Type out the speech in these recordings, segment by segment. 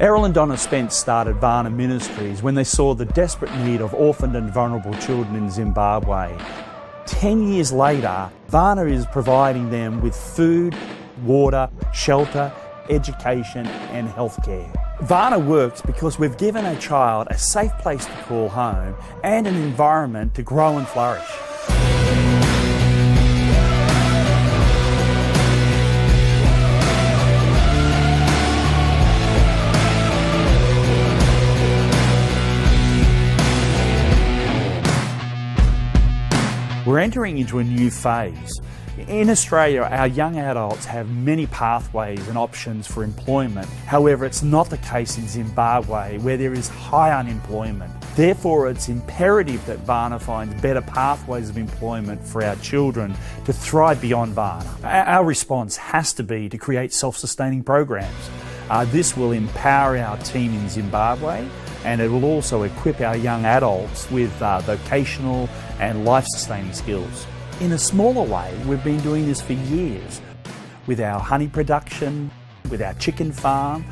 Errol and Donna Spence started VANA Ministries when they saw the desperate need of orphaned and vulnerable children in Zimbabwe. 10 years later, VANA is providing them with food, water, shelter, education and healthcare. VANA works because we've given a child a safe place to call home and an environment to grow and flourish. We're entering into a new phase. In Australia, our young adults have many pathways and options for employment. However, it's not the case in Zimbabwe, where there is high unemployment. Therefore, it's imperative that VANA finds better pathways of employment for our children to thrive beyond VANA. Our response has to be to create self-sustaining programs. This will empower our team in Zimbabwe, and it will also equip our young adults with vocational and life-sustaining skills. In a smaller way, we've been doing this for years with our honey production, with our chicken farm,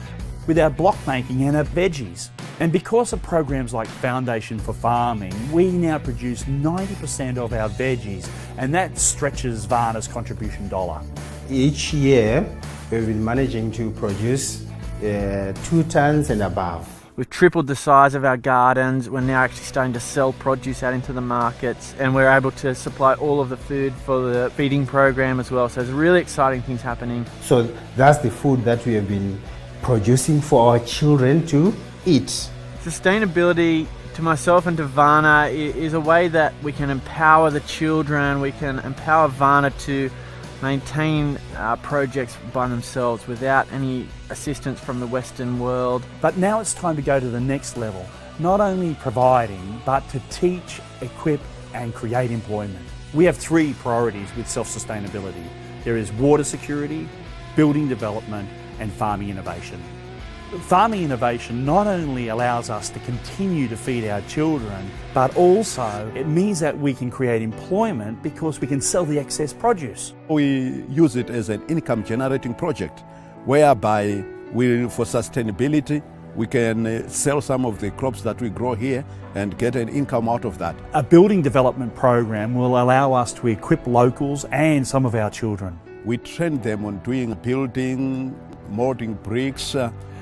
with our block making and our veggies. And because of programs like Foundation for Farming, we now produce 90% of our veggies, and that stretches VANA's contribution dollar. Each year, we've been managing to produce 2 tons and above. We've tripled the size of our gardens. We're now actually starting to sell produce out into the markets, and we're able to supply all of the food for the feeding program as well. So there's really exciting things happening. So that's the food that we have been producing for our children to eat. Sustainability, to myself and to VANA, is a way that we can empower the children. We can empower VANA to maintain projects by themselves without any assistance from the Western world. But now it's time to go to the next level, not only providing, but to teach, equip and create employment. We have 3 priorities with self-sustainability. There is water security, building development and farming innovation. Farming innovation not only allows us to continue to feed our children, but also it means that we can create employment because we can sell the excess produce. We use it as an income generating project whereby for sustainability we can sell some of the crops that we grow here and get an income out of that. A building development program will allow us to equip locals and some of our children. We train them on doing building, molding bricks.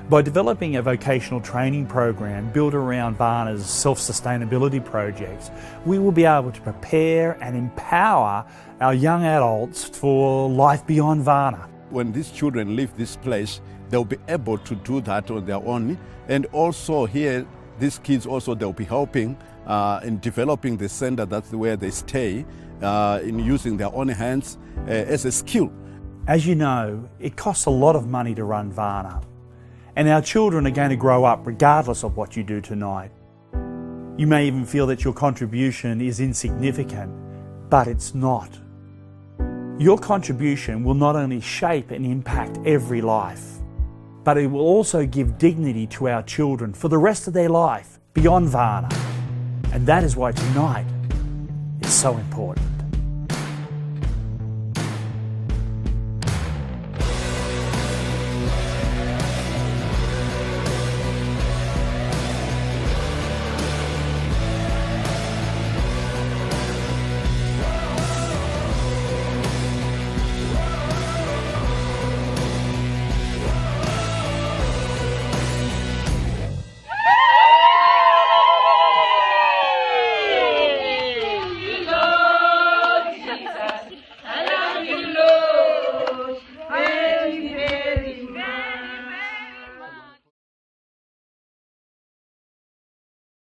By developing a vocational training program built around VANA's self-sustainability projects, we will be able to prepare and empower our young adults for life beyond VANA. When these children leave this place, they'll be able to do that on their own. And also here, these kids also, they'll be helping in developing the center, that's where they stay, in using their own hands as a skill. As you know, it costs a lot of money to run VANA. And our children are going to grow up regardless of what you do tonight. You may even feel that your contribution is insignificant, but it's not. Your contribution will not only shape and impact every life, but it will also give dignity to our children for the rest of their life beyond VANA. And that is why tonight is so important.